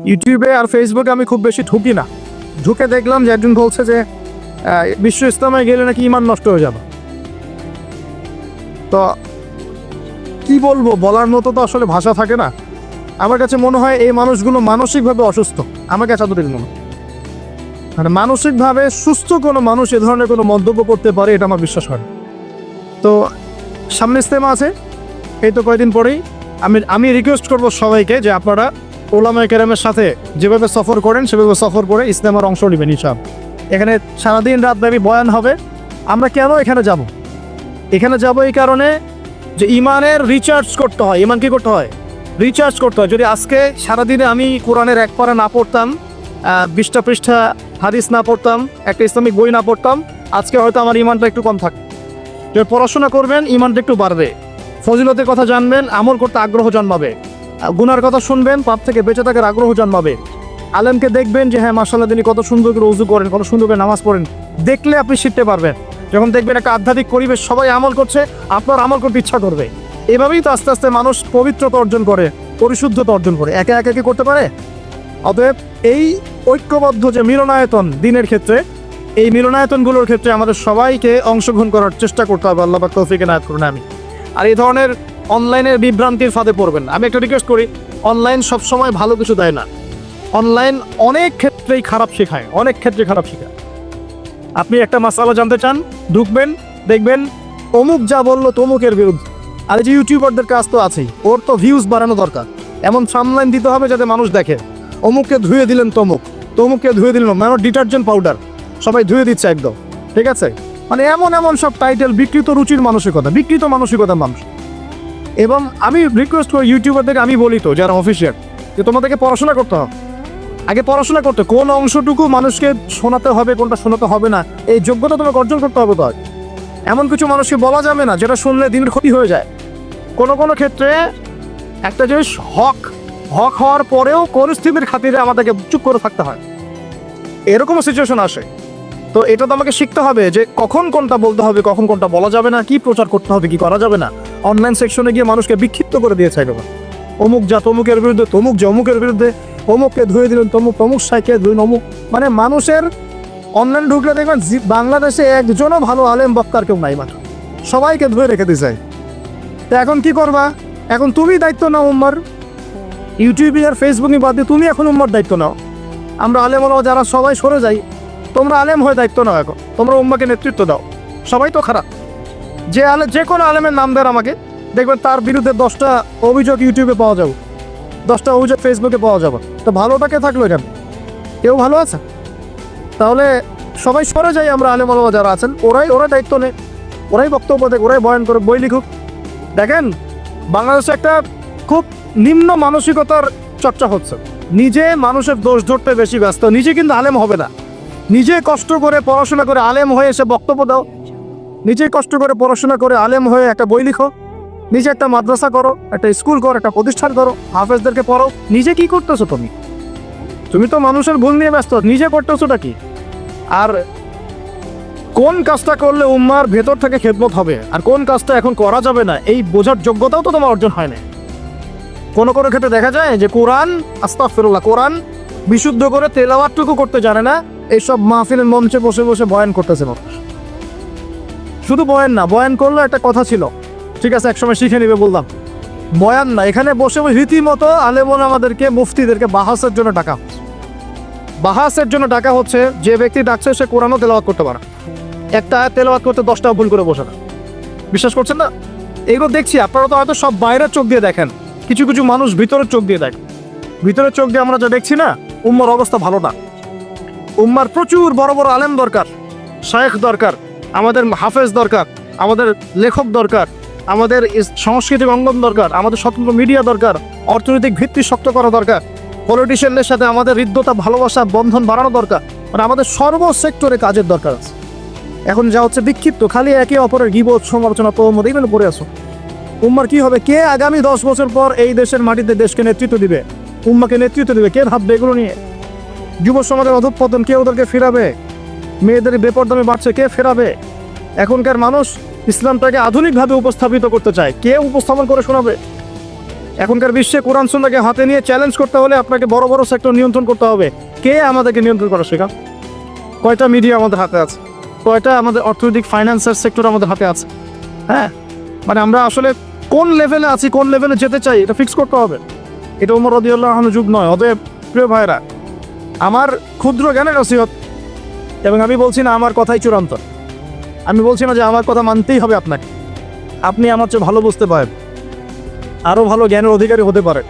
ইউটিউবে আর ফেসবুকে আমি খুব বেশি ঢুকি না। ঢুকে দেখলাম যে একজন বলছে যে বিশ্ব ইজতেমায় গেলে নাকি ঈমান নষ্ট হয়ে যাবে। তো কি বলবো, বলার মতো তো আসলে ভাষা থাকে না। আমার কাছে মনে হয় এই মানুষগুলো মানসিকভাবে অসুস্থ। আমার কাছে এতটুকু মনে হয়, মানে মানসিকভাবে সুস্থ কোনো মানুষ এ ধরনের কোনো মন্তব্য করতে পারে এটা আমার বিশ্বাস হয় না। তো সামনে ইজতেমা আছে, এই তো কয়েকদিন পরেই। আমি রিকোয়েস্ট করব সবাইকে যে আপনারা ওলামায়ে কেরামের সাথে যেভাবে সফর করেন সেভাবে সফর করে ইজতেমার অংশ নেবেন ইনশাআল্লাহ। এখানে সারাদিন রাতব্যাপী বয়ান হবে। আমরা কেন এখানে যাব? এখানে যাব এই কারণে যে ইমানের রিচার্জ করতে হয়। ইমান কি করতে হয়? রিচার্জ করতে হয়। যদি আজকে সারাদিনে আমি কোরআনের এক পারা না পড়তাম, 20টা পৃষ্ঠা হাদিস না পড়তাম, একটা ইসলামিক বই না পড়তাম, আজকে হয়তো আমার ইমানটা একটু কম থাকতো। যদি পড়াশোনা করবেন ইমানটা একটু বাড়বে, ফজিলতের কথা জানবেন, আমল করতে আগ্রহ জন্মাবে, গুনার কথা শুনবেন, পাপ থেকে বেঁচে থাকার আগ্রহ জন্মাবে। আলেমকে দেখবেন যে হ্যাঁ মাশাআল্লাহ তিনি কত সুন্দর করে উযু করেন, কত সুন্দর করে নামাজ পড়েন, দেখলে আপনি শিখতে পারবেন। যখন দেখবেন একটা আধ্যাত্মিক পরিবেশ, সবাই আমল করছে, আপনার আমল করতে ইচ্ছা করবে। এভাবেই তো আস্তে আস্তে মানুষ পবিত্রতা অর্জন করে, পরিশুদ্ধতা অর্জন করে। একে একে কি করতে পারে? অতএব এই ঐক্যবদ্ধ যে মিলনায়তন দিনের ক্ষেত্রে, এই মিলনায়তনগুলোর ক্ষেত্রে আমাদের সবাইকে অংশগ্রহণ করার চেষ্টা করতে হবে। আল্লাহ পাক তৌফিক এনায়েত করুন। আমি আর এই ধরনের অনলাইনের বিভ্রান্তির ফাঁদে পড়বেন। আমি একটা রিকোয়েস্ট করি, অনলাইন সবসময় ভালো কিছু দেয় না। অনলাইন অনেক ক্ষেত্রেই খারাপ শেখায়, অনেক ক্ষেত্রে খারাপ শেখায়। আপনি একটা মাসালা জানতে চান, ঢুকবেন, দেখবেন অমুক যা বললো তমুকের বিরুদ্ধে। আর এই যে ইউটিউবারদের কাজ তো আছেই, ওর তো ভিউজ বাড়ানো দরকার। এমন সামলাইন দিতে হবে যাতে মানুষ দেখে অমুককে ধুয়ে দিলেন তমুক, তমুককে ধুয়ে দিলেন মানে ডিটারজেন্ট পাউডার, সবাই ধুয়ে দিচ্ছে একদম। ঠিক আছে, মানে এমন এমন সব টাইটেল, বিকৃত রুচির মানসিকতা, বিকৃত মানসিকতার মানুষ। এবং আমি রিকোয়েস্ট করি ইউটিউবারদেরকে, আমি বলি তো যারা অফিসিয়াল, যে তোমাদেরকে পড়াশোনা করতে হবে। আগে পড়াশোনা করতে, কোন অংশটুকু মানুষকে শোনাতে হবে, কোনটা শোনাতে হবে না, এই যোগ্যতা তোমাকে অর্জন করতে হবে। তো এমন কিছু মানুষকে বলা যাবে না যেটা শুনলে দিনের ক্ষতি হয়ে যায়। কোনো কোনো ক্ষেত্রে একটা জিনিস হক হওয়ার পরেও পরিস্থিতির খাতিরে আমাদেরকে চুপ করে থাকতে হয়, এরকমও সিচুয়েশন আসে। তো এটা তো আমাকে শিখতে হবে যে কখন কোনটা বলতে হবে, কখন কোনটা বলা যাবে না, কি প্রচার করতে হবে, কি করা যাবে না। অনলাইন সেকশনে গিয়ে মানুষকে বিক্ষিপ্ত করে দিয়েছে একেবারে, অমুক যা তমুকের বিরুদ্ধে, তমুক যা অমুকের বিরুদ্ধে, অমুককে ধুয়ে দিলেন তমুক, তমুক সাইকে ধুয়ে অমুক। মানে মানুষের অনলাইন ঢুকলে দেখবেন বাংলাদেশে একজনও ভালো আলেম বক্তার কেউ নাই, মাত্র সবাইকে ধুয়ে রেখে দিয়েছে। তো এখন কি করবা? এখন তুমি দায়িত্ব নাও উম্মার। ইউটিউবে আর ফেসবুকে বাদ দিয়ে তুমি এখন উম্মার দায়িত্ব নাও। আমরা আলেম ওলামা যারা সবাই সরে যাই, তোমরা আলেম হয়ে দায়িত্ব নাও। এখন তোমরা উম্মাকে নেতৃত্ব দাও। সবাই তো খারাপ। যে কোনো আলেমের নাম দেন আমাকে, দেখবেন তার বিরুদ্ধে 10টা অভিযোগ ইউটিউবে পাওয়া যাবে, 10টা অভিযোগ ফেসবুকে পাওয়া যাবে। তো ভালোটা কে থাকলো এখানে? কেউ ভালো আছে? তাহলে সবাই সরে যাই আমরা, আলেম ওলামা যারা আছেন ওরাই দায়িত্ব নেয়, ওরাই বক্তব্য দেখ, ওরাই বয়ান করে, বই লিখুক। দেখেন বাংলাদেশে একটা খুব নিম্ন মানসিকতার চর্চা হচ্ছে। নিজে মানুষের দোষ ধরতে বেশি ব্যস্ত, নিজে কিন্তু আলেম হবে না। নিজে কষ্ট করে পড়াশোনা করে আলেম হয়ে এসে বক্তব্য দাও, নিজে কষ্ট করে পড়াশোনা করে আলেম হয়ে একটা বই লিখো, নিজে একটা মাদ্রাসা করো, একটা স্কুল করো, একটা প্রতিষ্ঠান করো, হাফেজদেরকে পড়ো। নিজে কি করতেছো তুমি? তুমি তো মানুষের ভুল নিয়ে ব্যস্ত, নিজে করতেছোটা কি? আর কোন কাজটা করলে উম্মার ভেতর থেকে খেদমত হবে আর কোন কাজটা এখন করা যাবে না, এই বোঝার যোগ্যতাও তো তোমার অর্জন হয় না। কোনো কোনো ক্ষেত্রে দেখা যায় যে কোরআন, আস্তাগফিরুল্লাহ, কোরআন বিশুদ্ধ করে তেলাওয়াতটুকু করতে জানে না, এইসব মাহফিলের মঞ্চে বসে বসে বয়ান করতেছে মানুষ। শুধু বয়ান না, বয়ান করলে একটা কথা ছিল, ঠিক আছে একসময় শিখে নিবে বললাম, বয়ান না, এখানে বসে রীতিমতো আলেমন আমাদেরকে, মুফতিদেরকে বাহাসের জন্য ডাকা হচ্ছে। বাহাসের জন্য ডাকা হচ্ছে, যে ব্যক্তি ডাকছে সে কোরআনও তেলাওয়াত করতে পারে, একটা আয়াত তেলাওয়াত করতে 10টা ভুল করে বসে না। বিশ্বাস করছেন না? এগুলো দেখছি, আপনারা তো হয়তো সব বাইরের চোখ দিয়ে দেখেন, কিছু কিছু মানুষ ভিতরের চোখ দিয়ে দেখেন। ভিতরের চোখ দিয়ে আমরা যা দেখছি না, উম্মার অবস্থা ভালো না। উম্মার প্রচুর বড় বড় আলেম দরকার, শায়েখ দরকার, আমাদের হাফেজ দরকার, আমাদের লেখক দরকার, আমাদের সাংস্কৃতিক অঙ্গন দরকার, আমাদের স্বতন্ত্র মিডিয়া দরকার, অর্থনৈতিক ভিত্তি শক্ত করা দরকার, পলিটিশিয়ানদের সাথে আমাদের হৃদ্যতা, ভালোবাসা, বন্ধন বাড়ানো দরকার। মানে আমাদের সর্বসেক্টরে কাজের দরকার আছে। এখন যা হচ্ছে বিক্ষিপ্ত, খালি একে অপরের গীবত, সমালোচনা, তহমত, এইগুলো পড়ে আসো। উম্মার কি হবে? কে আগামী 10 বছর পর এই দেশের মাটিতে দেশকে নেতৃত্ব দিবে, উম্মাকে নেতৃত্ব দিবে? কে ভাববে এগুলো নিয়ে? যুব সমাজের অধঃপতন, কে ওদেরকে ফেরাবে? মেয়েদের বেপরদামি বাড়ছে, কে ফেরাবে? এখনকার মানুষ ইসলামটাকে আধুনিকভাবে উপস্থাপিত করতে চায়, কে উপস্থাপন করে শোনাবে? এখনকার বিশ্বে কোরআন সুন্নাহকে হাতে নিয়ে চ্যালেঞ্জ করতে হলে আপনাকে বড় বড় সেক্টর নিয়ন্ত্রণ করতে হবে। কে আমাদেরকে নিয়ন্ত্রণ করা শেখা? কয়টা মিডিয়া আমাদের হাতে আছে? কয়টা আমাদের অর্থনৈতিক ফাইন্যান্সের সেক্টর আমাদের হাতে আছে? হ্যাঁ, মানে আমরা আসলে কোন লেভেলে আছি, কোন লেভেলে যেতে চাই, এটা ফিক্স করতে হবে। এটা ওমর রাদিয়াল্লাহু আনহু যুগ নয়। অতএব প্রিয় ভাইরা, আমার ক্ষুদ্র জ্ঞানের নসিহত, এবং আমি বলছি না আমার কথাই চূড়ান্ত, আমি বলছি না যে আমার কথা মানতেই হবে আপনাকে। আপনি আমার চেয়ে ভালো বুঝতে পারেন, আরও ভালো জ্ঞানের অধিকারী হতে পারেন।